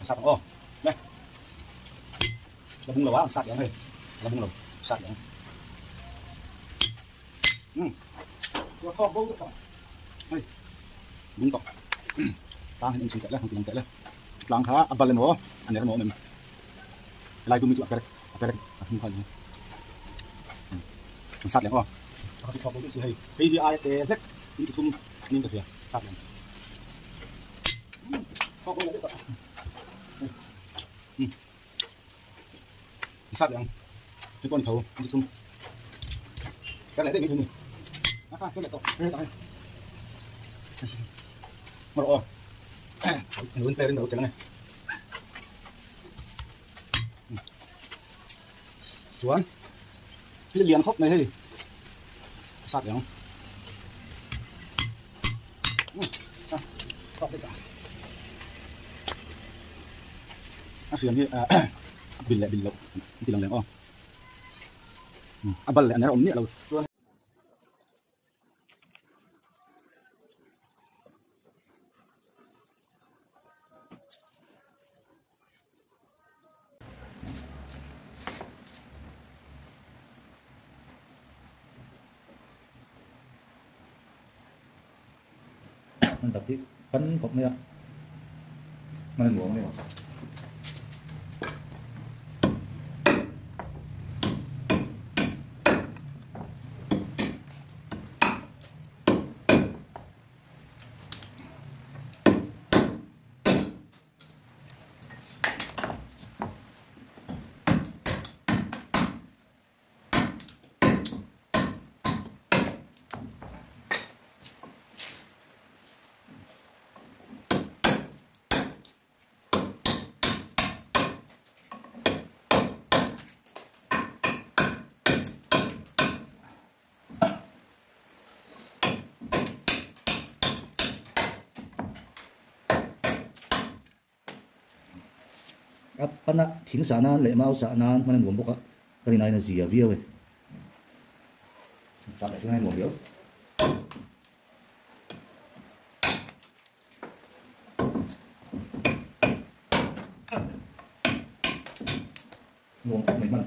sạt ô đây là bung lẩu á sạt vậy là bung lẩu sạt vậy vừa kho bung được đây bung cọc ta hình sự là không tiền là lang khá abal lên nó anh em nó mình lại tụi mình chụp cái không phải sạt vậy ô kho bung sự hay bây giờ ai để hết đi chung nên được sạt vậy kho bung được sát được cái con thầu đi chung cái này để cái này cái này cái này mà rồi nướng tê lên đầu trứng này chuối cái liền khóc này thì sát được không khóc đấy cả phiền như bình lệ bình lặng oh abal lệ anh em nhẹ lâu mình tập tiếp bánh cột này mình muộn này pana thing sana le mau sana man muộn bốc á cái này là gì ở view vậy chọn lại thứ hai muộn biểu muộn mình mình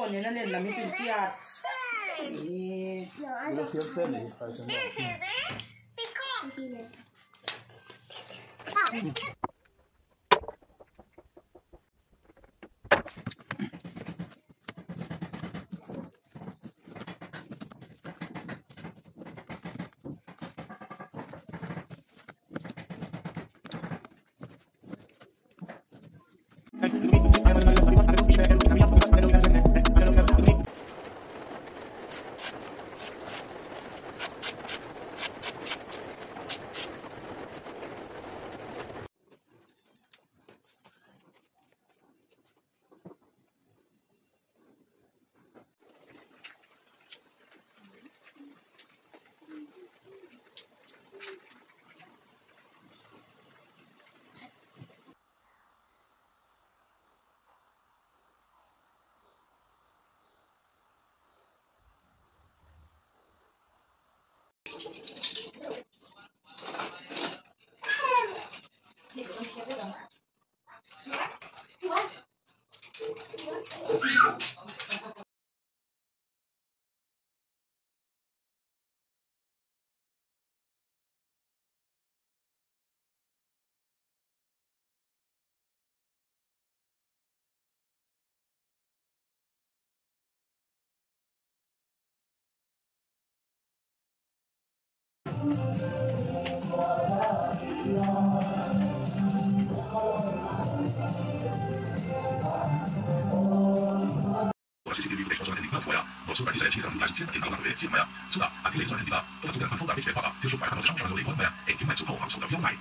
Con này nó lên là mấy tiền kia. nó thiếu thêm này phải cho nó CCTV 被传送的那个呀，我出版的这些的那些电脑那个节目呀，是的，啊，给你传的那个，我都在反复的被切换了，就是快看到上有那个呀，哎，另外之后放手的标买。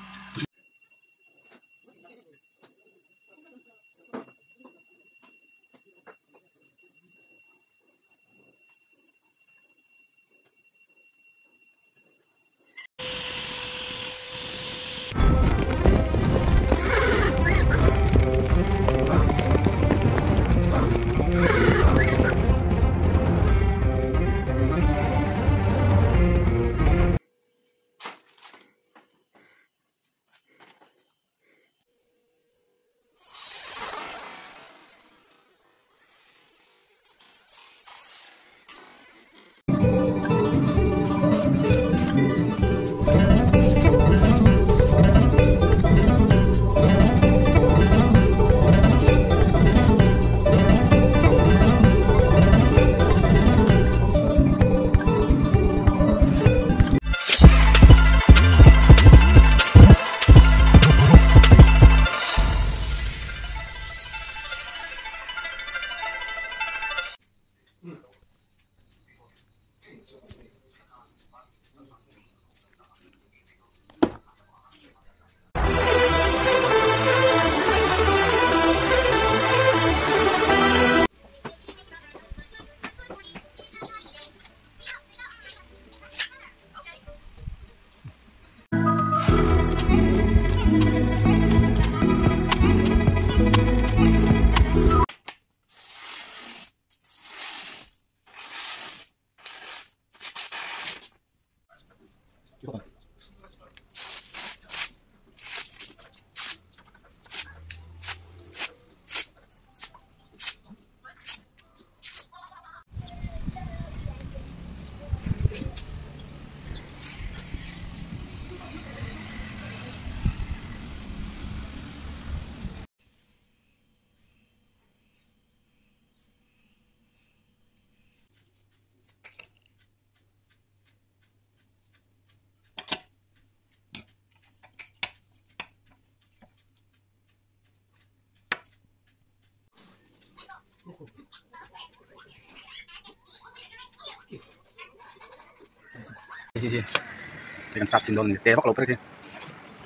Đây kan sat sin don ni te vak lo pre ke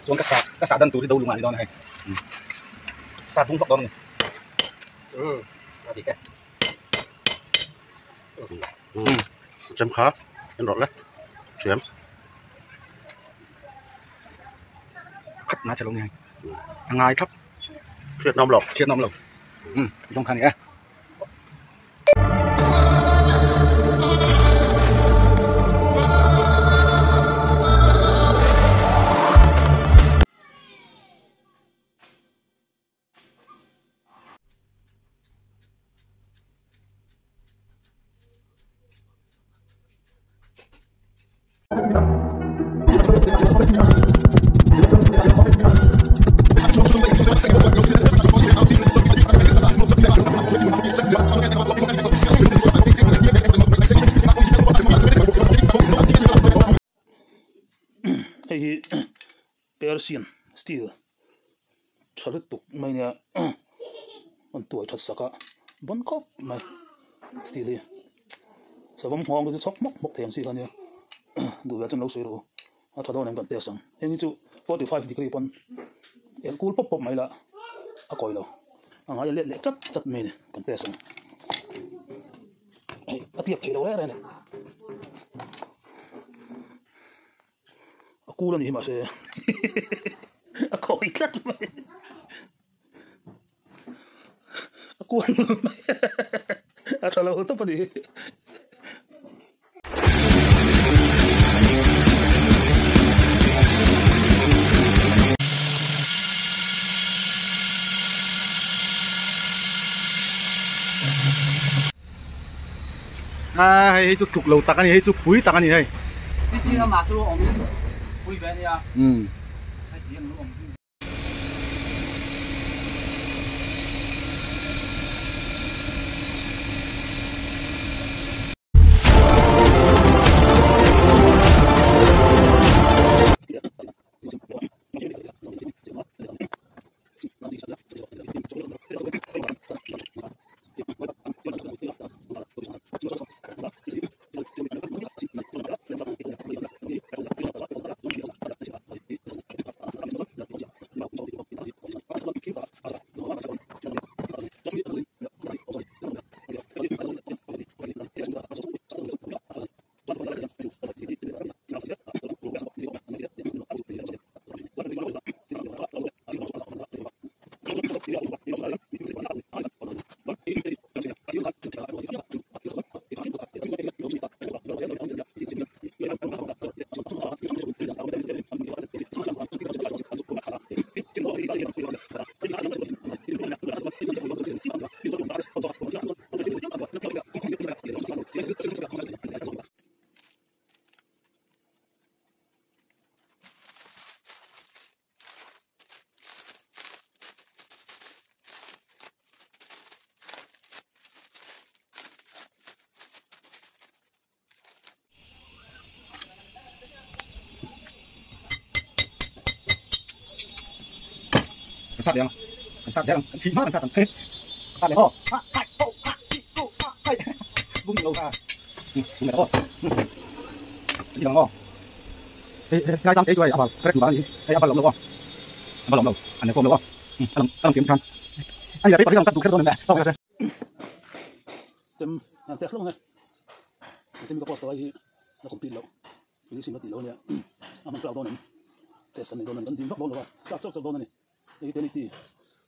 chuan ka sa dan tur do lunga ni don hai sa bung vak don ni đi cái chấm khó em đọt đấy chém khắp má sẽ lông ni hai ngai khắp chuyện nông lộc chiết nom lộc xong khăn ni Hey, Persian steel. Charit tuk mai nia an tuai that saka bon kop mai steel hi savam hong ko chok mok mok them si kan nia du ya chan lo sei ro a thado nem kan te sang hengi chu 45 degree pon el kul pop pop mai la a koi lo anga le le chat chat me ni kan te sang ai atiap thei lo le ne a kul ni ma se a koi tlat mai aku atau itu apa nih? hay chút trục lầu tắc anh hay chút bụi tắc anh hay cái gì mà chú ông bùi về đi à sai tiền luôn sát đéo sát đéo chỉ má sát thằng sát đéo bung đầu ra bung đầu đi thằng ngô cái tam cái chuối à cái củ gì cái apa lồng đâu anh này không đâu anh kiếm khăn anh giờ biết còn cái củ cái đâu này đâu cái chấm test luôn này chấm cái post ấy nó cũng tin lâu nhữngสิ่งที่เราเนี่ยมันกล่าวตอนนั้นเทสกันในตอนนั้นกันดีรับรองเลยว่าจับตอนนั้นนี่เป็นที่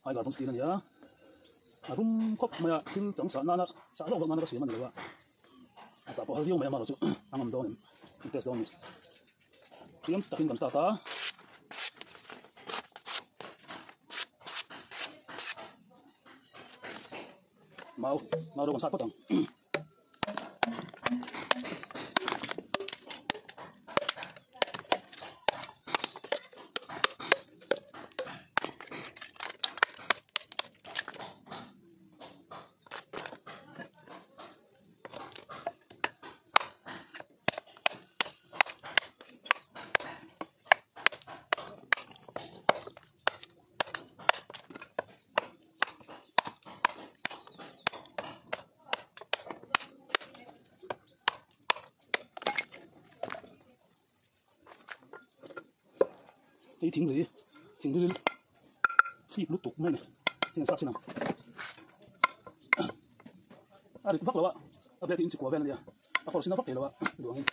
ไอ้การต้องสกีนั่นเนี่ยรุ่มครบมาที่จังสารนั่นนะสารเราก็มันก็เสียมันเลยว่าแต่พอเขาเลี้ยวมาเราจะทำมันตอนนี้เทสตอนนี้เตรียมตัดกันตามาดูกันสักพักตั้งนี่ทิ้งเลยฟีบลุกตุกไม่เนี่ยที่นั่นซาชินังอะไรกูฟักแล้ววะเอาไปทิ้งจิกหัวแวนเลยอ่ะเอาฟอร์ชินังฟักเดี๋ยวแล้ววะดูงี้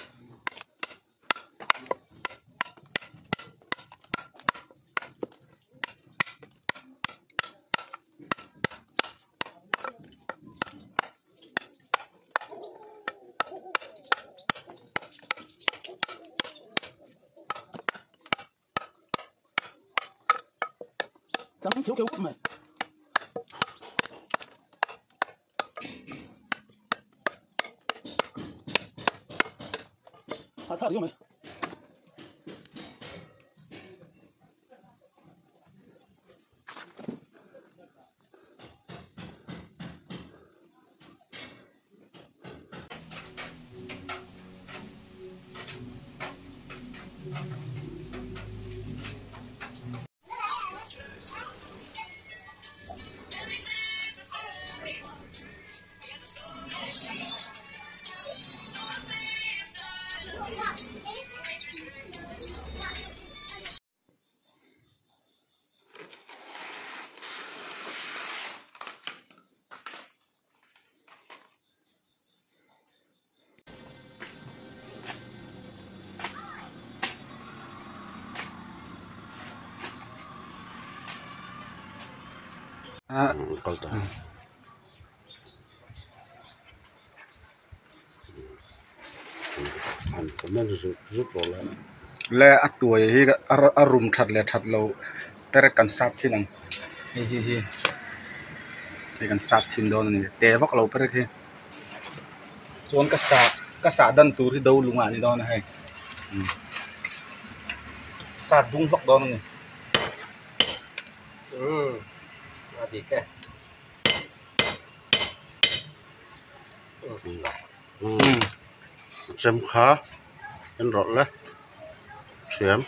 จังเขียวๆไหมหาท่าเดียวไหมKalta. Mình rút rồi lại. le atuai hi arum that le that lo per kan sat chinang hi kan sat chin don ni te vak lo per hi chuan ka sa dan tur hi do lunga ni don hai sa dung lok don ni Thì cái xem khá ăn rọt đấy xem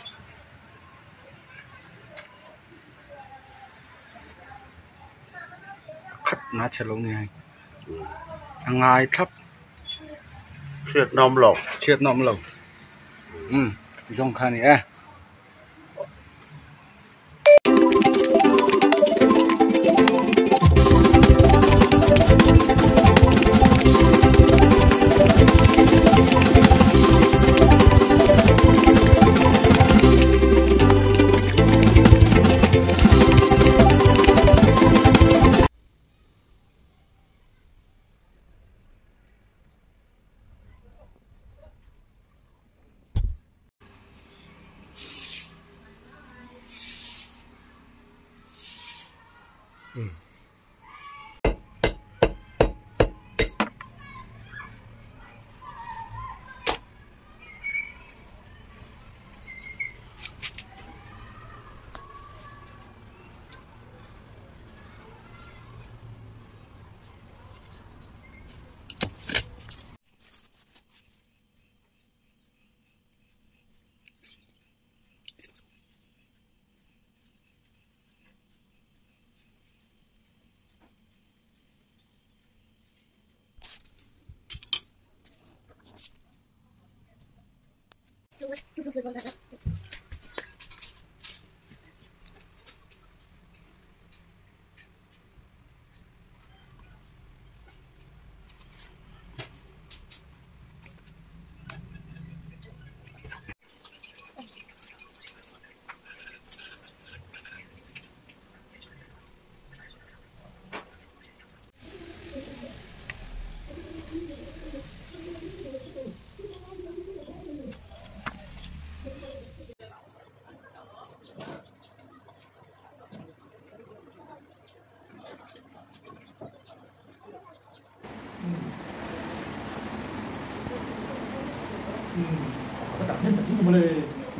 khát ná chelo ni hai ngai thấp triệt nom lộc triệt nom lầu dòng khan ni à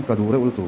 Kadure ultu.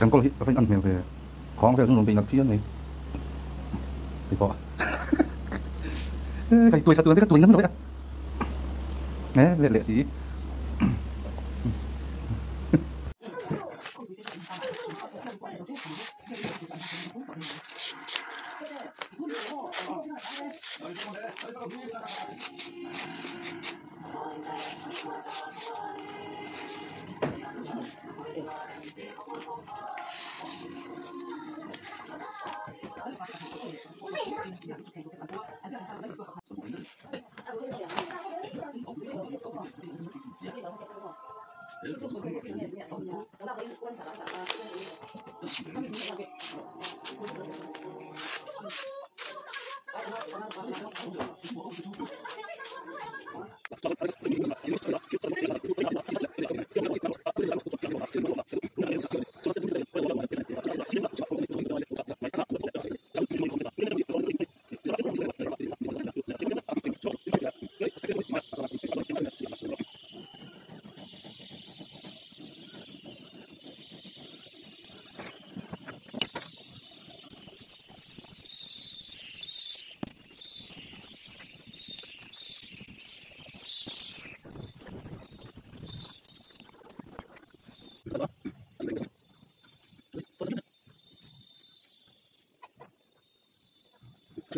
Chẳng có phải ăn mèo về khó về chúng mình làm phía này thì có cái tuổi thật tuổi cái tuổi lắm rồi ạ nè lệ lệ gì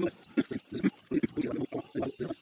Hãy subscribe cho kênh Ghiền Mì Gõ để không bỏ lỡ